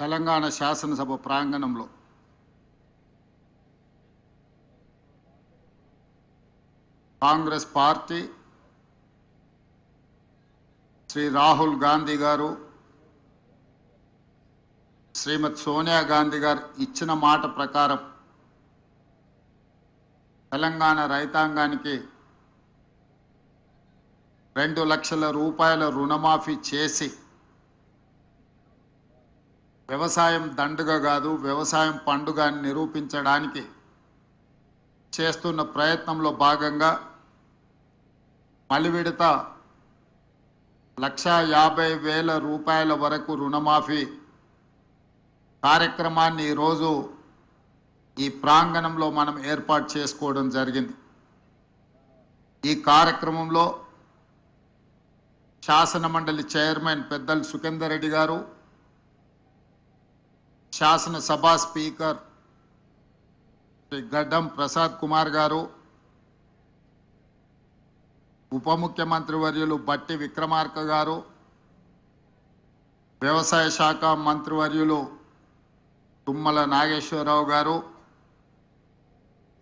తెలంగాణ శాసనసభ ప్రాంగణంలో కాంగ్రెస్ పార్టీ శ్రీ రాహుల్ గాంధీ గారు శ్రీమతి సోనియా గాంధీ గారు ఇచ్చిన మాట ప్రకారం తెలంగాణ రైతాంగానికి 2 లక్షల రూపాయల రుణమాఫీ చేసి వ్యవసాయం దండుగ కాదు వ్యవసాయం పండుగ అని నిరూపించడానికి చేస్తున్న ప్రయత్నంలో భాగంగా మలి విడత 1,50,000 రూపాయల వరకు రుణమాఫీ కార్యక్రమాన్ని ఈరోజు ఈ ప్రాంగణంలో మనం ఏర్పాటు చేసుకోవడం జరిగింది. ఈ కార్యక్రమంలో శాసన మండలి చైర్మన్ పెద్దలు సుఖేందర్ రెడ్డి గారు, శాసనసభ స్పీకర్ శ్రీ గడ్డం ప్రసాద్ కుమార్ గారు, ఉప ముఖ్యమంత్రి వర్యులు బట్టి విక్రమార్క గారు, వ్యవసాయ శాఖ మంత్రివర్యులు తుమ్మల నాగేశ్వరరావు గారు,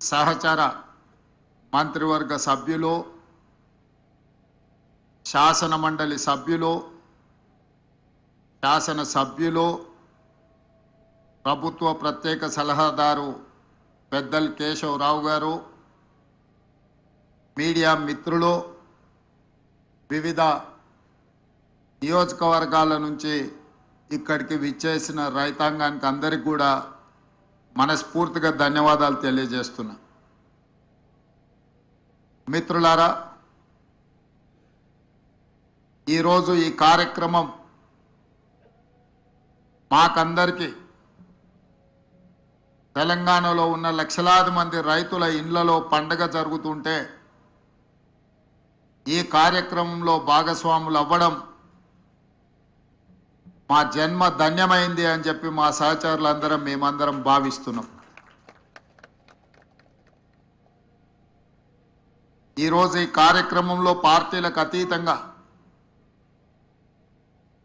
సహచర మంత్రివర్గ సభ్యులు, శాసన మండలి సభ్యులు, శాసనసభ్యులు, ప్రభుత్వ ప్రత్యేక సలహాదారు పెద్దలు కేశవరావు గారు, మీడియా మిత్రులు, వివిధ నియోజకవర్గాల నుంచి ఇక్కడికి విచ్చేసిన రైతాంగానికి అందరికీ కూడా మనస్ఫూర్తిగా ధన్యవాదాలు తెలియజేస్తున్నా. మిత్రులారా, ఈరోజు ఈ కార్యక్రమం మాకందరికీ తెలంగాణలో ఉన్న లక్షలాది మంది రైతుల ఇళ్లలో పండగ జరుగుతుంటే ఈ కార్యక్రమంలో భాగస్వాములు అవ్వడం మా జన్మ ధన్యమైంది అని చెప్పి మా సహచరులందరం మేమందరం భావిస్తున్నాం. ఈరోజు ఈ కార్యక్రమంలో పార్టీలకు అతీతంగా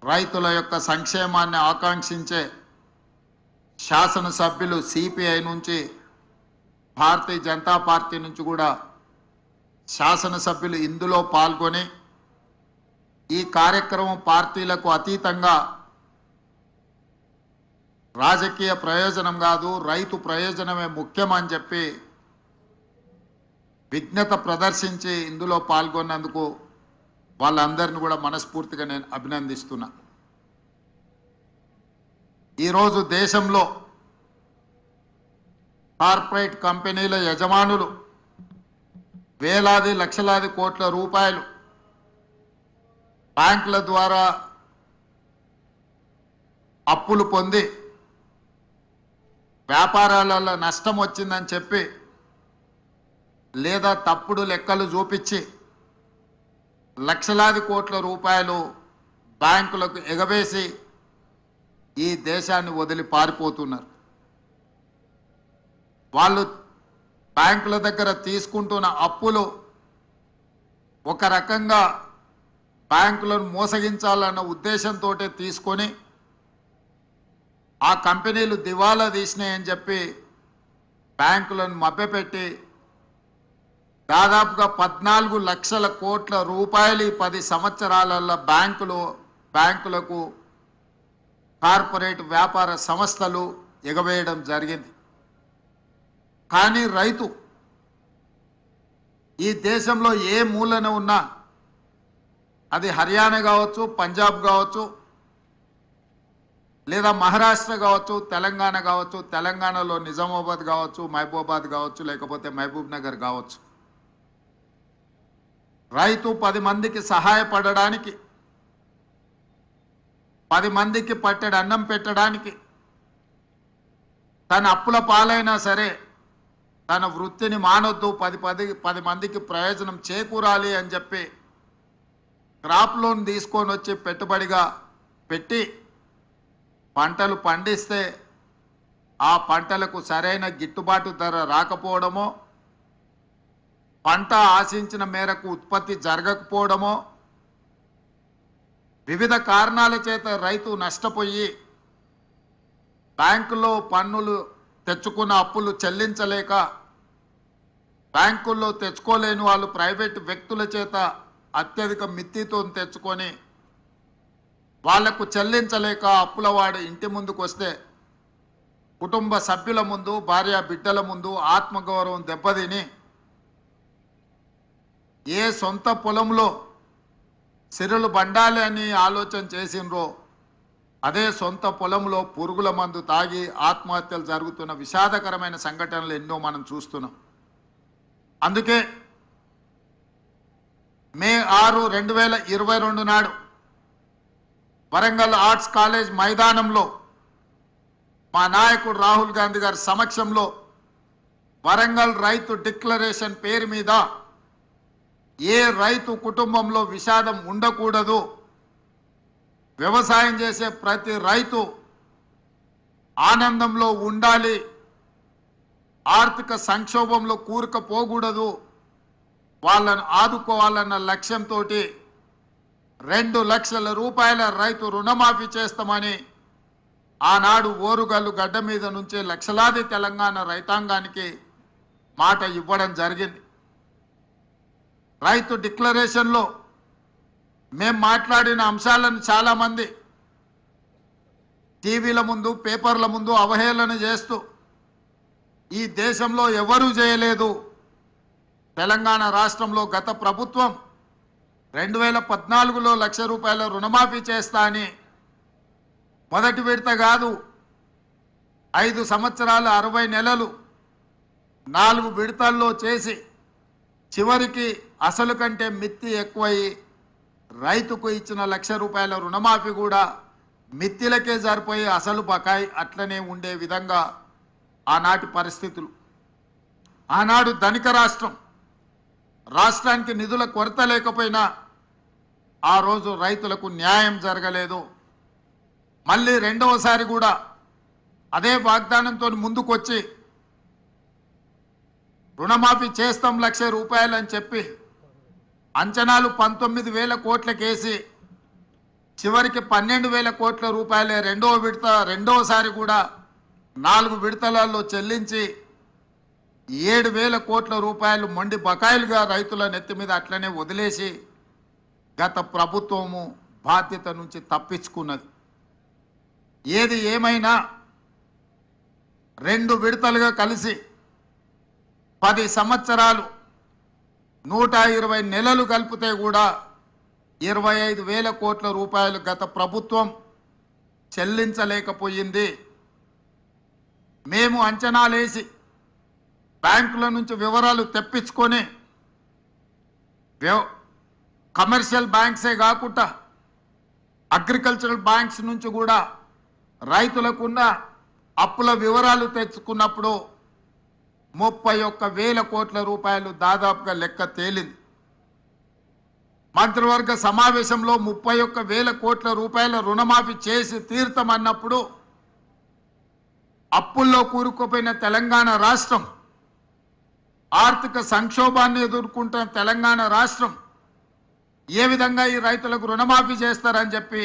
రైతుల యొక్క సంక్షేమాన్ని ఆకాంక్షించే శాసనసభ్యులు సిపిఐ నుంచి, భారతీయ జనతా పార్టీ నుంచి కూడా శాసనసభ్యులు ఇందులో పాల్గొని ఈ కార్యక్రమం పార్టీలకు అతీతంగా రాజకీయ ప్రయోజనం కాదు రైతు ప్రయోజనమే ముఖ్యమని చెప్పి విజ్ఞత ప్రదర్శించి ఇందులో పాల్గొన్నందుకు వాళ్ళందరిని కూడా మనస్ఫూర్తిగా నేను అభినందిస్తున్నా. ఈరోజు దేశంలో కార్పొరేట్ కంపెనీల యజమానులు వేలాది లక్షలాది కోట్ల రూపాయలు బ్యాంకుల ద్వారా అప్పులు పొంది వ్యాపారాలలో నష్టం వచ్చిందని చెప్పి లేదా తప్పుడు లెక్కలు చూపించి లక్షలాది కోట్ల రూపాయలు బ్యాంకులకు ఎగవేసి ఈ దేశాన్ని వదిలి పారిపోతున్నారు. వాళ్ళు బ్యాంకుల దగ్గర తీసుకుంటున్న అప్పులు ఒక రకంగా బ్యాంకులను మోసగించాలన్న ఉద్దేశంతో తీసుకొని ఆ కంపెనీలు దివాలా తీసినాయని చెప్పి బ్యాంకులను మభ్యపెట్టి దాదాపుగా 14 లక్షల కోట్ల రూపాయలు 10 సంవత్సరాలలో బ్యాంకులకు కార్పొరేట్ వ్యాపార సంస్థలు ఎగవేయడం జరిగింది. కానీ రైతు ఈ దేశంలో ఏ మూలన ఉన్నా, అది హర్యానా కావచ్చు, పంజాబ్ కావచ్చు, లేదా మహారాష్ట్ర కావచ్చు, తెలంగాణ కావచ్చు, తెలంగాణలో నిజామాబాద్ కావచ్చు, మహబూబాబాద్ కావచ్చు, లేకపోతే మహబూబ్ నగర్ కావచ్చు, రైతు 10 మందికి సహాయపడడానికి, 10 మందికి పట్టెడు అన్నం పెట్టడానికి, తన అప్పుల పాలైనా సరే తన వృత్తిని మానొద్దు, 10 మందికి ప్రయోజనం చేకూరాలి అని చెప్పి క్రాప్ లోన్ తీసుకొని వచ్చి పెట్టుబడిగా పెట్టి పంటలు పండిస్తే ఆ పంటలకు సరైన గిట్టుబాటు ధర రాకపోవడమో, పంట ఆశించిన మేరకు ఉత్పత్తి జరగకపోవడమో, వివిధ కారణాల చేత రైతు నష్టపోయి బ్యాంకులో పన్నులు తెచ్చుకున్న అప్పులు చెల్లించలేక బ్యాంకుల్లో తెచ్చుకోలేని వాళ్ళు ప్రైవేటు వ్యక్తుల చేత అత్యధిక మిత్తితో తెచ్చుకొని వాళ్లకు చెల్లించలేక అప్పులవాడు ఇంటి ముందుకు వస్తే కుటుంబ సభ్యుల ముందు భార్య బిడ్డల ముందు ఆత్మగౌరవం దెబ్బతిని ఏ సొంత పొలంలో సిరులు బండాలి అని ఆలోచన చేసినరో అదే సొంత పొలంలో పురుగుల మందు తాగి ఆత్మహత్యలు జరుగుతున్న విషాదకరమైన సంఘటనలు ఎన్నో మనం చూస్తున్నాం. అందుకే మే 6, 2022 నాడు వరంగల్ ఆర్ట్స్ కాలేజ్ మైదానంలో మా నాయకుడు రాహుల్ గాంధీ గారి సమక్షంలో వరంగల్ రైతు డిక్లరేషన్ పేరు మీద ఏ రైతు కుటుంబంలో విషాదం ఉండకూడదు, వ్యవసాయం చేసే ప్రతి రైతు ఆనందంలో ఉండాలి, ఆర్థిక సంక్షోభంలో కూరుకుపోకూడదు, వాళ్ళను ఆదుకోవాలన్న లక్ష్యంతో 2 లక్షల రూపాయల రైతు రుణమాఫీ చేస్తామని ఆనాడు ఓరుగల్లు గడ్డ మీద నుంచే లక్షలాది తెలంగాణ రైతాంగానికి మాట ఇవ్వడం జరిగింది. రైతు డిక్లరేషన్లో మేము మాట్లాడిన అంశాలను చాలామంది టీవీల ముందు పేపర్ల ముందు అవహేళన చేస్తూ ఈ దేశంలో ఎవరూ చేయలేదు, తెలంగాణ రాష్ట్రంలో గత ప్రభుత్వం 2014లో 1 లక్ష రూపాయల రుణమాఫీ చేస్తా అని మొదటి విడత కాదు 5 సంవత్సరాలు 60 నెలలు 4 విడతల్లో చేసి చివరికి అసలు కంటే మిత్తి ఎక్కువయి రైతుకు ఇచ్చిన 1 లక్ష రూపాయల రుణమాఫీ కూడా మిత్తిలకే సరిపోయి అసలు బకాయి అట్లనే ఉండే విధంగా ఆనాటి పరిస్థితులు. ఆనాడు ధనిక రాష్ట్రానికి నిధుల కొరత లేకపోయినా ఆ రోజు రైతులకు న్యాయం జరగలేదు. మళ్ళీ రెండవసారి కూడా అదే వాగ్దానంతో ముందుకొచ్చి రుణమాఫీ చేస్తాం 1 లక్ష రూపాయలు అని చెప్పి అంచనాలు 19,000 కోట్లకేసి చివరికి 12,000 కోట్ల రూపాయలే రెండవసారి కూడా 4 విడతలలో చెల్లించి 7,000 కోట్ల రూపాయలు మొండి బకాయిలుగా రైతుల నెత్తి మీద అట్లనే వదిలేసి గత ప్రభుత్వము బాధ్యత నుంచి తప్పించుకున్నది. ఏది ఏమైనా 2 విడతలుగా కలిసి 10 సంవత్సరాలు 120 నెలలు కలిపితే కూడా 25,000 కోట్ల రూపాయలు గత ప్రభుత్వం చెల్లించలేకపోయింది. మేము అంచనాలేసి బ్యాంకుల నుంచి వివరాలు తెప్పించుకొని కమర్షియల్ బ్యాంక్సే కాకుండా అగ్రికల్చరల్ బ్యాంక్స్ నుంచి కూడా రైతులకున్న అప్పుల వివరాలు తెచ్చుకున్నప్పుడు 31,000 కోట్ల రూపాయలు దాదాపుగా లెక్క తేలింది. మంత్రివర్గ సమావేశంలో 31,000 కోట్ల రూపాయల రుణమాఫీ చేసి తీర్థమన్నప్పుడు అప్పుల్లో కూరుకుపోయిన తెలంగాణ రాష్ట్రం, ఆర్థిక సంక్షోభాన్ని ఎదుర్కొంటున్న తెలంగాణ రాష్ట్రం ఏ విధంగా ఈ రైతులకు రుణమాఫీ చేస్తారని చెప్పి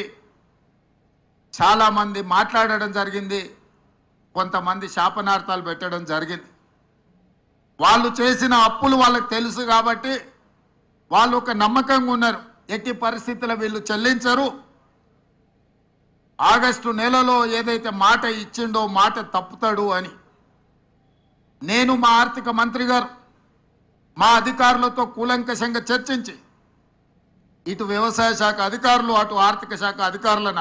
చాలామంది మాట్లాడడం జరిగింది. కొంతమంది శాపనార్థాలు పెట్టడం జరిగింది. వాళ్ళు చేసిన అప్పులు వాళ్ళకి తెలుసు కాబట్టి వాళ్ళు ఒక నమ్మకంగా ఉన్నారు, ఎట్టి పరిస్థితుల్లో వీళ్ళు చెల్లించరు, ఆగస్టు నెలలో ఏదైతే మాట ఇచ్చిండో మాట తప్పుతాడు అని. నేను మా ఆర్థిక మంత్రి గారు మా అధికారులతో కూలంకషంగా చర్చించి ఇటు వ్యవసాయ శాఖ అధికారులు అటు ఆర్థిక శాఖ అధికారులను